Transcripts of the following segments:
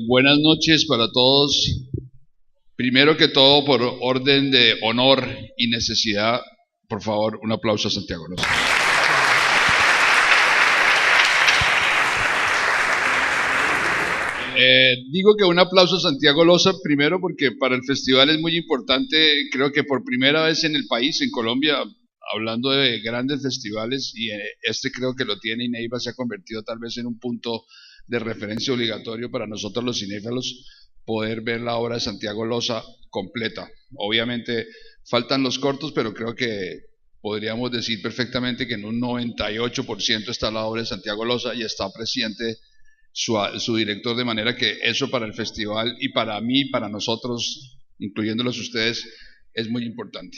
Buenas noches para todos. Primero que todo, por orden de honor y necesidad, por favor, un aplauso a Santiago Loza. Digo que un aplauso a Santiago Loza, primero porque para el festival es muy importante, creo que por primera vez en el país, en Colombia, hablando de grandes festivales, y este creo que lo tiene, y Neiva se ha convertido tal vez en un punto de referencia obligatorio para nosotros los cinéfilos, poder ver la obra de Santiago Loza completa. Obviamente faltan los cortos, pero creo que podríamos decir perfectamente que en un 98% está la obra de Santiago Loza y está presente su director, de manera que eso para el festival y para mí, para nosotros, incluyéndolos ustedes, es muy importante.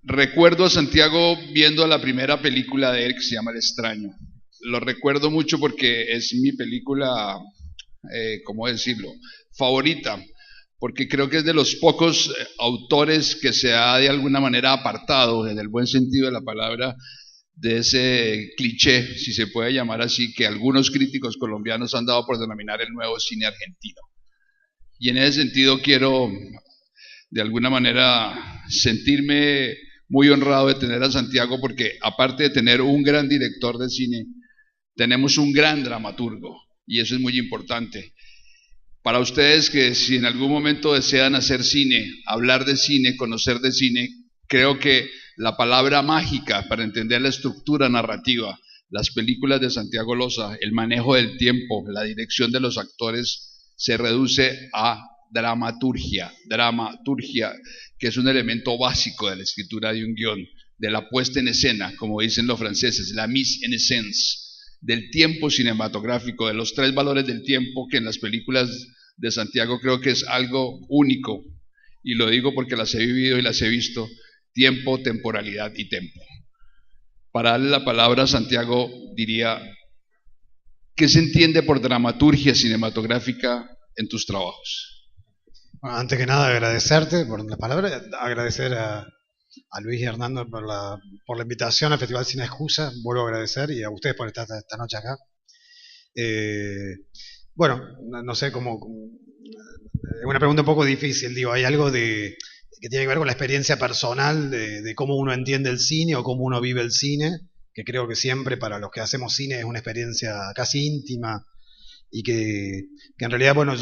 Recuerdo a Santiago viendo la primera película de él que se llama El extraño. Lo recuerdo mucho porque es mi película, ¿cómo decirlo?, favorita, porque creo que es de los pocos autores que se ha de alguna manera apartado, en el buen sentido de la palabra, de ese cliché, si se puede llamar así, que algunos críticos colombianos han dado por denominar el nuevo cine argentino. Y en ese sentido quiero, de alguna manera, sentirme muy honrado de tener a Santiago, porque aparte de tener un gran director de cine, tenemos un gran dramaturgo, y eso es muy importante. Para ustedes que si en algún momento desean hacer cine, hablar de cine, conocer de cine, creo que la palabra mágica para entender la estructura narrativa, las películas de Santiago Loza, el manejo del tiempo, la dirección de los actores, se reduce a dramaturgia, que es un elemento básico de la escritura de un guión, de la puesta en escena, como dicen los franceses, la mise en scène, del tiempo cinematográfico, de los tres valores del tiempo, que en las películas de Santiago creo que es algo único, y lo digo porque las he vivido y las he visto: tiempo, temporalidad y tempo. Para darle la palabra a Santiago, diría, ¿qué se entiende por dramaturgia cinematográfica en tus trabajos? Bueno, antes que nada agradecerte por la palabra, agradecer a Luis y Hernando por la invitación al Festival Sin Excusa, vuelvo a agradecer, y a ustedes por estar esta noche acá. Bueno, no sé cómo, es una pregunta un poco difícil, digo, hay algo que tiene que ver con la experiencia personal de cómo uno entiende el cine o cómo uno vive el cine, que creo que siempre para los que hacemos cine es una experiencia casi íntima, y que en realidad, bueno,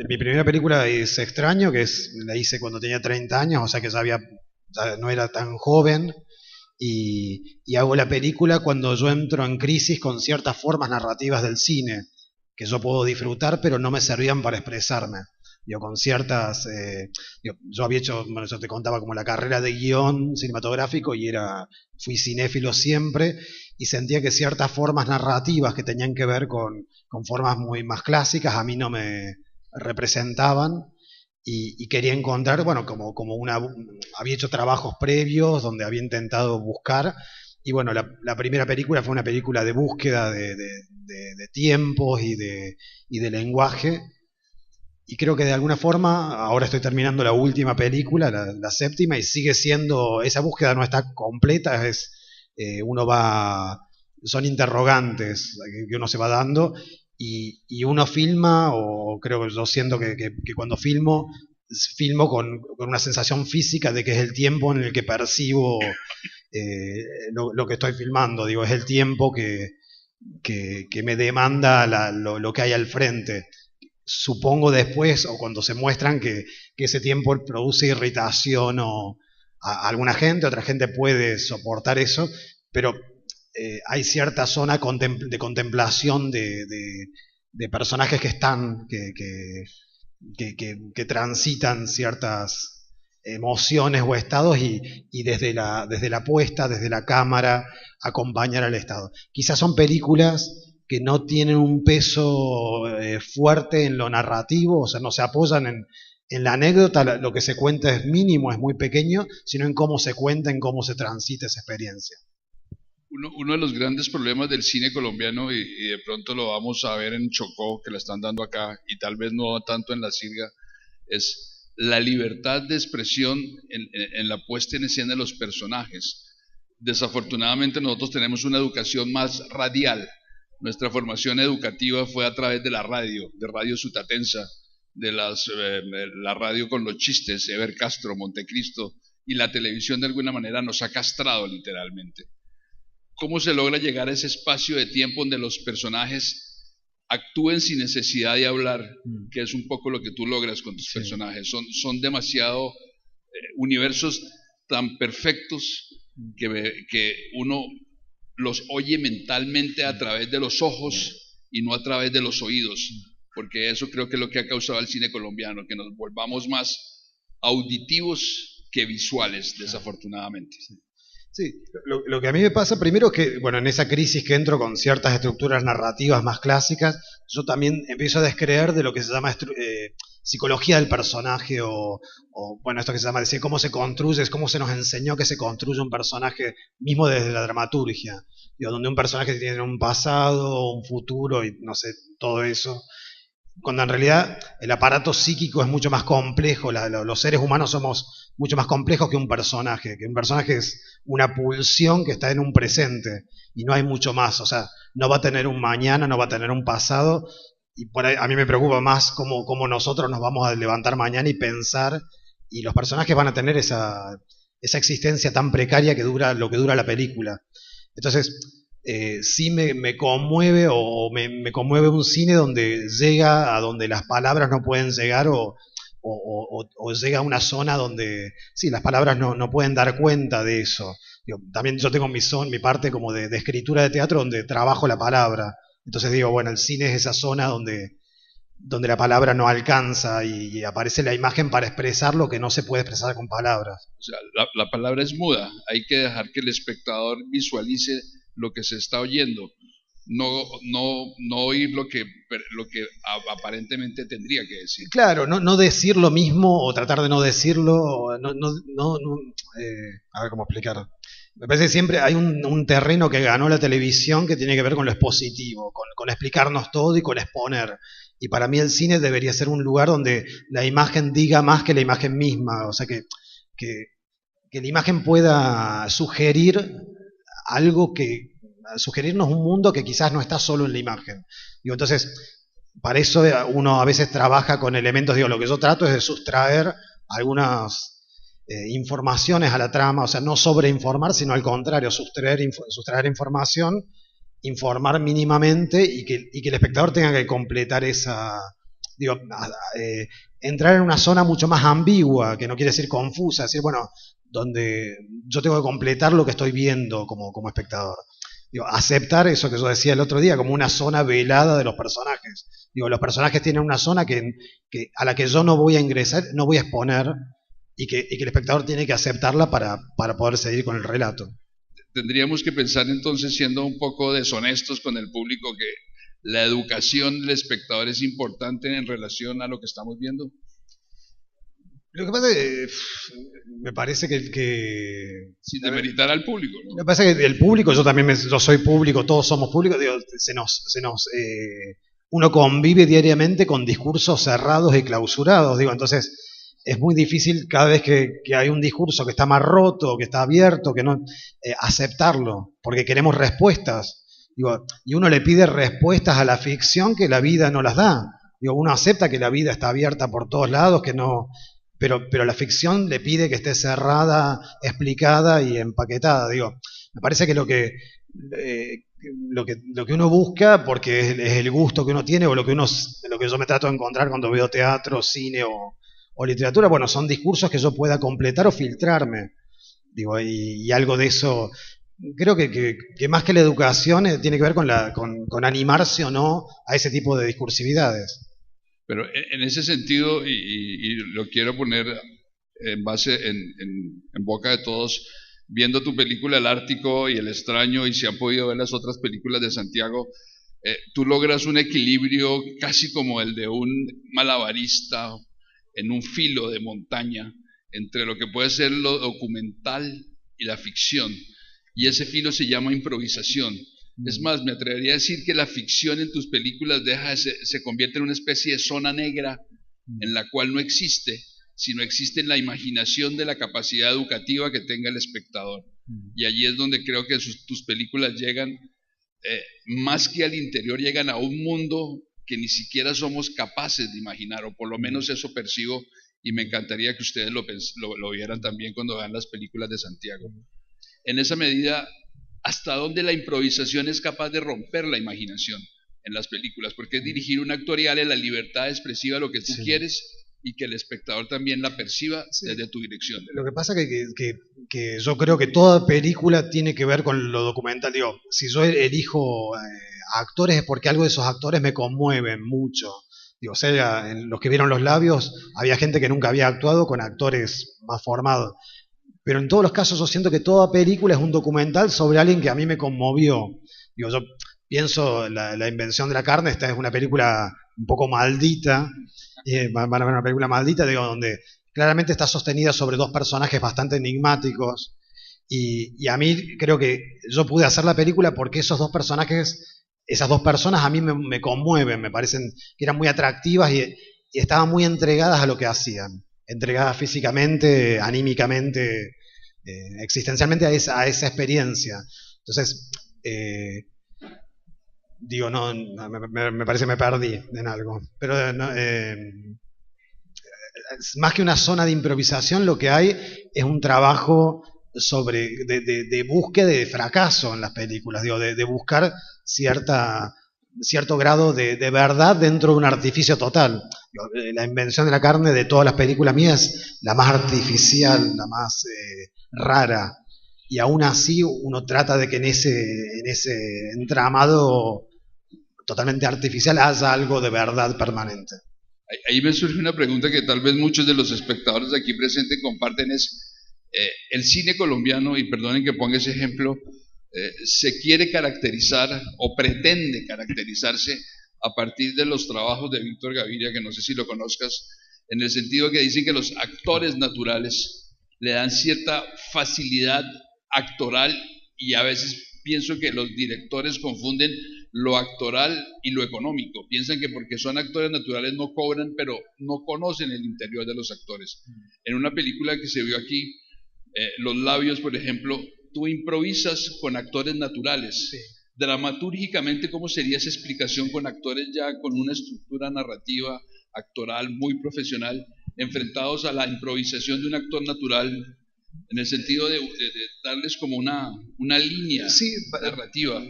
mi primera película es Extraño, la hice cuando tenía 30 años, o sea que ya no era tan joven, y hago la película cuando yo entro en crisis con ciertas formas narrativas del cine, que yo puedo disfrutar, pero no me servían para expresarme. Con ciertas, yo había hecho, bueno, yo te contaba como la carrera de guión cinematográfico, y fui cinéfilo siempre, y sentía que ciertas formas narrativas que tenían que ver con formas muy más clásicas a mí no me representaban, y quería encontrar, bueno, había hecho trabajos previos donde había intentado buscar, y bueno, la primera película fue una película de búsqueda de tiempos y de lenguaje. Y creo que de alguna forma, ahora estoy terminando la última película, la séptima, y sigue siendo, esa búsqueda no está completa, son interrogantes que uno se va dando, y uno filma, o creo que yo siento que cuando filmo con una sensación física de que es el tiempo en el que percibo lo que estoy filmando, digo, es el tiempo que me demanda lo que hay al frente. Supongo después, o cuando se muestran, que ese tiempo produce irritación a alguna gente, otra gente puede soportar eso, pero hay cierta zona de contemplación de personajes que están, que transitan ciertas emociones o estados, y desde la puesta, desde la cámara, acompañar al estado. Quizás son películas que no tienen un peso fuerte en lo narrativo, o sea, no se apoyan en la anécdota, lo que se cuenta es mínimo, es muy pequeño, sino en cómo se cuenta, en cómo se transita esa experiencia. Uno de los grandes problemas del cine colombiano, y de pronto lo vamos a ver en Chocó, que la están dando acá, y tal vez no tanto en La Sirga, es la libertad de expresión en la puesta en escena de los personajes. Desafortunadamente nosotros tenemos una educación más radial, Nuestra formación educativa fue a través de Radio Sutatensa, la radio con los chistes, Ever Castro, Montecristo, y la televisión de alguna manera nos ha castrado literalmente. ¿Cómo se logra llegar a ese espacio de tiempo donde los personajes actúen sin necesidad de hablar, que es un poco lo que tú logras con tus personajes? Son demasiado universos tan perfectos que uno los oye mentalmente a través de los ojos y no a través de los oídos, porque eso creo que es lo que ha causado el cine colombiano, que nos volvamos más auditivos que visuales, desafortunadamente. Sí, lo que a mí me pasa primero es que, bueno, en esa crisis que entro con ciertas estructuras narrativas más clásicas, yo también empiezo a descreer de lo que se llama psicología del personaje bueno, esto que se llama decir cómo se construye, cómo se nos enseñó que se construye un personaje mismo desde la dramaturgia, digo, donde un personaje tiene un pasado, un futuro y no sé, todo eso, cuando en realidad el aparato psíquico es mucho más complejo, los seres humanos somos mucho más complejos que un personaje es una pulsión que está en un presente y no hay mucho más, o sea, no va a tener un mañana, no va a tener un pasado, y por ahí a mí me preocupa más cómo nosotros nos vamos a levantar mañana y pensar, y los personajes van a tener esa existencia tan precaria que dura lo que dura la película. Entonces, sí me conmueve o me conmueve un cine donde llega a donde las palabras no pueden llegar o llega a una zona donde sí, las palabras no pueden dar cuenta de eso. Digo, también yo tengo mi parte como de escritura de teatro donde trabajo la palabra. Entonces digo, bueno, el cine es esa zona donde la palabra no alcanza y aparece la imagen para expresar lo que no se puede expresar con palabras. O sea, la palabra es muda, hay que dejar que el espectador visualice lo que se está oyendo, no oír lo que aparentemente tendría que decir. Claro, no decir lo mismo o tratar de no decirlo, a ver cómo explicar. Me parece que siempre hay un terreno que ganó la televisión que tiene que ver con lo expositivo, con explicarnos todo y con exponer. Y para mí el cine debería ser un lugar donde la imagen diga más que la imagen misma, o sea que la imagen pueda sugerir algo sugerirnos un mundo que quizás no está solo en la imagen. Digo, entonces, para eso uno a veces trabaja con elementos, digo, lo que yo trato es de sustraer algunas informaciones a la trama, o sea, no sobreinformar, sino al contrario, sustraer información, informar mínimamente y que el espectador tenga que completar digo, entrar en una zona mucho más ambigua, que no quiere decir confusa, decir, bueno, donde yo tengo que completar lo que estoy viendo como espectador. Digo, aceptar eso que yo decía el otro día, como una zona velada de los personajes. Digo, los personajes tienen una zona a la que yo no voy a ingresar, no voy a exponer, y que el espectador tiene que aceptarla para poder seguir con el relato. Tendríamos que pensar entonces, siendo un poco deshonestos con el público, que la educación del espectador es importante en relación a lo que estamos viendo. Lo que pasa es que me parece que sin demeritar al público, ¿no? Lo que pasa es que el público, yo soy público, todos somos públicos, digo, uno convive diariamente con discursos cerrados y clausurados, digo, entonces es muy difícil cada vez que hay un discurso que está más roto, que está abierto, que no aceptarlo, porque queremos respuestas. Digo, y uno le pide respuestas a la ficción que la vida no las da. Digo, uno acepta que la vida está abierta por todos lados, que no, pero la ficción le pide que esté cerrada, explicada y empaquetada. Digo, me parece que lo que uno busca, porque es el gusto que uno tiene, o lo que yo me trato de encontrar cuando veo teatro, cine o literatura, bueno, son discursos que yo pueda completar o filtrarme. Digo, y algo de eso, creo que más que la educación tiene que ver con animarse o no a ese tipo de discursividades. Pero en ese sentido, y lo quiero poner en base, en boca de todos, viendo tu película El Ártico y El Extraño, y si han podido ver las otras películas de Santiago, tú logras un equilibrio casi como el de un malabarista en un filo de montaña entre lo que puede ser lo documental y la ficción, y ese filo se llama improvisación. Es más, me atrevería a decir que la ficción en tus películas se convierte en una especie de zona negra en la cual no existe, sino existe en la imaginación de la capacidad educativa que tenga el espectador. Y allí es donde creo que tus películas llegan más que al interior llegan a un mundo que ni siquiera somos capaces de imaginar, o por lo menos eso percibo, y me encantaría que ustedes lo vieran también cuando vean las películas de Santiago. En esa medida, ¿hasta dónde la improvisación es capaz de romper la imaginación en las películas? Porque es dirigir un actor y darle la libertad expresiva a lo que tú quieres y que el espectador también la perciba desde tu dirección. Lo que pasa que yo creo que toda película tiene que ver con lo documental. Digo, si yo elijo actores es porque algo de esos actores me conmueven mucho. Digo, o sea, en los que vieron Los Labios había gente que nunca había actuado con actores más formados. Pero en todos los casos yo siento que toda película es un documental sobre alguien que a mí me conmovió. Digo, yo pienso la invención de la carne, esta es una película un poco maldita, van a ver una película maldita, digo, donde claramente está sostenida sobre dos personajes bastante enigmáticos, y a mí creo que yo pude hacer la película porque esos dos personajes, esas dos personas a mí me conmueven, me parecen que eran muy atractivas y estaban muy entregadas a lo que hacían, entregadas físicamente, anímicamente, existencialmente a esa experiencia. Entonces, digo, no, me parece que me perdí en algo. Pero más que una zona de improvisación, lo que hay es un trabajo de búsqueda de fracaso en las películas, digo, de buscar cierto grado de verdad dentro de un artificio total. La invención de la carne de todas las películas mías es la más artificial, la más rara. Y aún así uno trata de que en ese entramado totalmente artificial haya algo de verdad permanente. Ahí me surge una pregunta que tal vez muchos de los espectadores de aquí presentes comparten, es el cine colombiano, y perdonen que ponga ese ejemplo, se quiere caracterizar o pretende caracterizarse a partir de los trabajos de Víctor Gaviria, que no sé si lo conozcas, en el sentido que dicen que los actores naturales le dan cierta facilidad actoral, y a veces pienso que los directores confunden lo actoral y lo económico. Piensan que porque son actores naturales no cobran, pero no conocen el interior de los actores. En una película que se vio aquí, Los Labios, por ejemplo, tú improvisas con actores naturales. Sí. Dramatúrgicamente, ¿cómo sería esa explicación con actores ya con una estructura narrativa, actoral muy profesional, enfrentados a la improvisación de un actor natural, en el sentido de darles como una línea narrativa?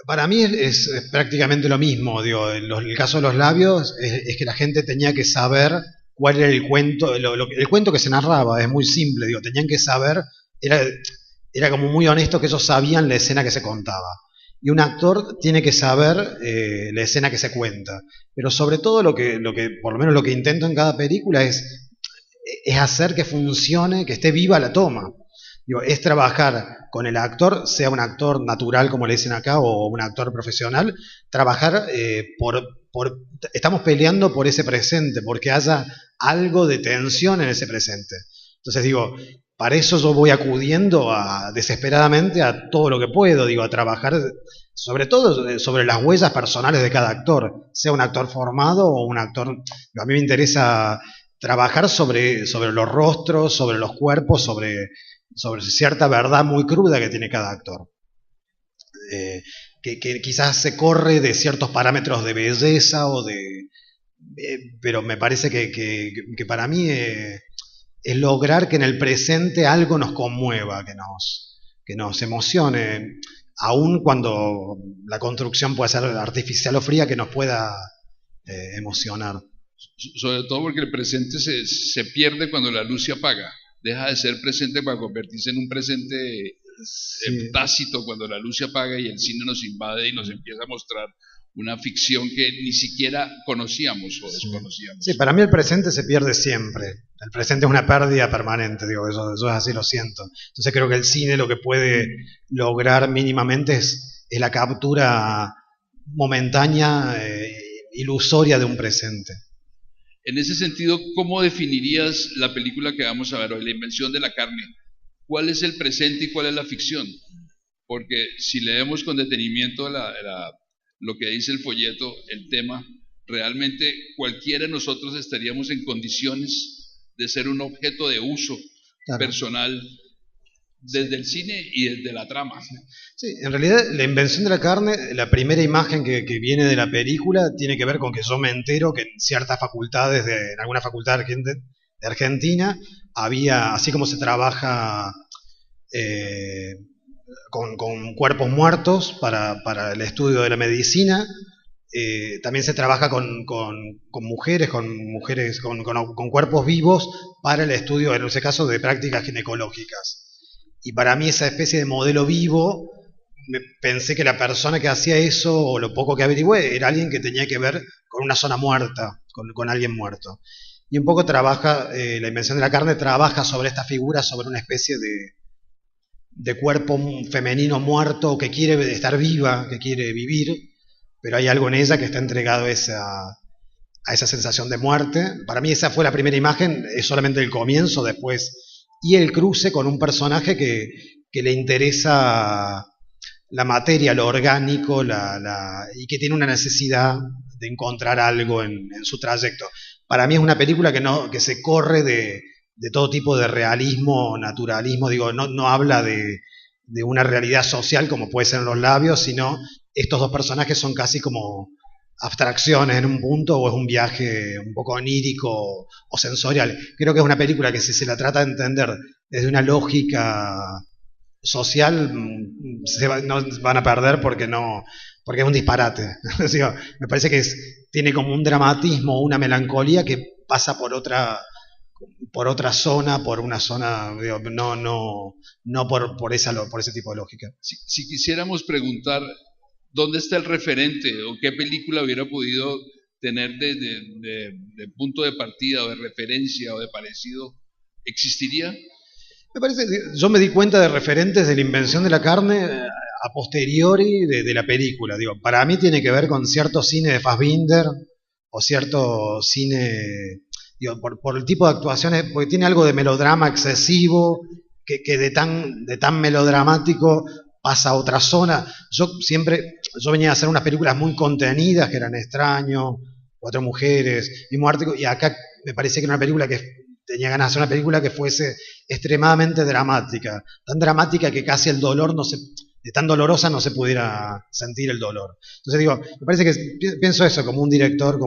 Para mí es prácticamente lo mismo. Digo, en el caso de Los Labios es que la gente tenía que saber cuál era el cuento, el cuento que se narraba, es muy simple. Digo, tenían que saber, era como muy honesto que ellos sabían la escena que se contaba. Y un actor tiene que saber la escena que se cuenta. Pero sobre todo lo que por lo menos lo que intento en cada película es hacer que funcione, que esté viva la toma. Digo, es trabajar con el actor, sea un actor natural como le dicen acá o un actor profesional, trabajar estamos peleando por ese presente, porque haya algo de tensión en ese presente. Entonces digo, para eso yo voy acudiendo desesperadamente a todo lo que puedo, digo, a trabajar sobre todo sobre las huellas personales de cada actor, sea un actor formado o un actor. A mí me interesa trabajar sobre los rostros, sobre los cuerpos, sobre cierta verdad muy cruda que tiene cada actor. Que quizás se corre de ciertos parámetros de belleza pero me parece que para mí es lograr que en el presente algo nos conmueva, que nos emocione, aun cuando la construcción puede ser artificial o fría, que nos pueda emocionar. Sobre todo porque el presente se pierde cuando la luz se apaga. Deja de ser presente para convertirse en un presente tácito cuando la luz se apaga y el cine nos invade y nos empieza a mostrar una ficción que ni siquiera conocíamos o desconocíamos. Sí, para mí el presente se pierde siempre. El presente es una pérdida permanente, digo, yo así lo siento. Entonces creo que el cine lo que puede lograr mínimamente es la captura momentánea, ilusoria de un presente. En ese sentido, ¿cómo definirías la película que vamos a ver hoy, La invención de la carne? ¿Cuál es el presente y cuál es la ficción? Porque si leemos con detenimiento lo que dice el folleto, el tema, realmente cualquiera de nosotros estaríamos en condiciones de ser un objeto de uso personal desde el cine y desde la trama. Sí, en realidad la invención de la carne, la primera imagen que viene de la película tiene que ver con que yo me entero que en ciertas facultades, en alguna facultad de Argentina, había, así como se trabaja con cuerpos muertos para el estudio de la medicina, también se trabaja con mujeres, con cuerpos vivos para el estudio, en ese caso, de prácticas ginecológicas. Y para mí esa especie de modelo vivo, pensé que la persona que hacía eso, o lo poco que averigüé, era alguien que tenía que ver con una zona muerta, con alguien muerto. Y un poco trabaja, la invención de la carne trabaja sobre esta figura, sobre una especie de cuerpo femenino muerto que quiere estar viva, que quiere vivir, pero hay algo en ella que está entregado a esa sensación de muerte. Para mí esa fue la primera imagen, es solamente el comienzo después, y el cruce con un personaje que le interesa la materia, lo orgánico, y que tiene una necesidad de encontrar algo en su trayecto. Para mí es una película que se corre de todo tipo de realismo, naturalismo, digo, no habla de una realidad social como puede ser en Los Labios, sino estos dos personajes son casi como abstracciones en un punto, o es un viaje un poco onírico o sensorial. Creo que es una película que si se la trata de entender desde una lógica social, no van a perder porque es un disparate. Me parece que tiene como un dramatismo, una melancolía que pasa por otra zona, por una zona, digo, no por ese tipo de lógica. Si quisiéramos preguntar dónde está el referente o qué película hubiera podido tener de punto de partida o de referencia o de parecido, ¿existiría? Me parece que yo me di cuenta de referentes de la invención de la carne a posteriori de la película. Digo, para mí tiene que ver con cierto cine de Fassbinder o cierto cine, digo, por el tipo de actuaciones, porque tiene algo de melodrama excesivo que de tan melodramático pasa a otra zona. Yo venía a hacer unas películas muy contenidas que eran Extraño, Cuatro Mujeres, Mismo Ártico, y acá me parecía que era una película que tenía ganas de hacer una película que fuese extremadamente dramática, tan dramática que casi el dolor de tan dolorosa no se pudiera sentir el dolor. Entonces digo, me parece que pienso eso como un director,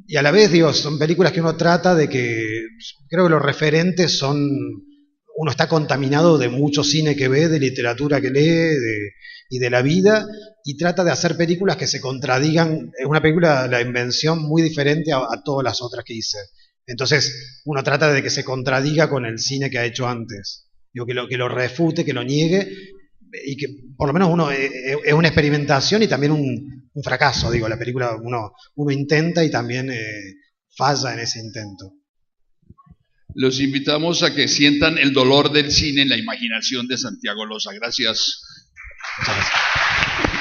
y a la vez digo, son películas que uno trata de que, creo que los referentes son, uno está contaminado de mucho cine que ve, de literatura que lee, y de la vida, y trata de hacer películas que se contradigan. Es una película, la invención, muy diferente a todas las otras que hice. Entonces uno trata de que se contradiga con el cine que ha hecho antes. Digo, que lo refute, que lo niegue, y que por lo menos es una experimentación y también un fracaso. Digo, la película uno intenta y también falla en ese intento. Los invitamos a que sientan el dolor del cine en la imaginación de Santiago Loza. Gracias. Muchas gracias.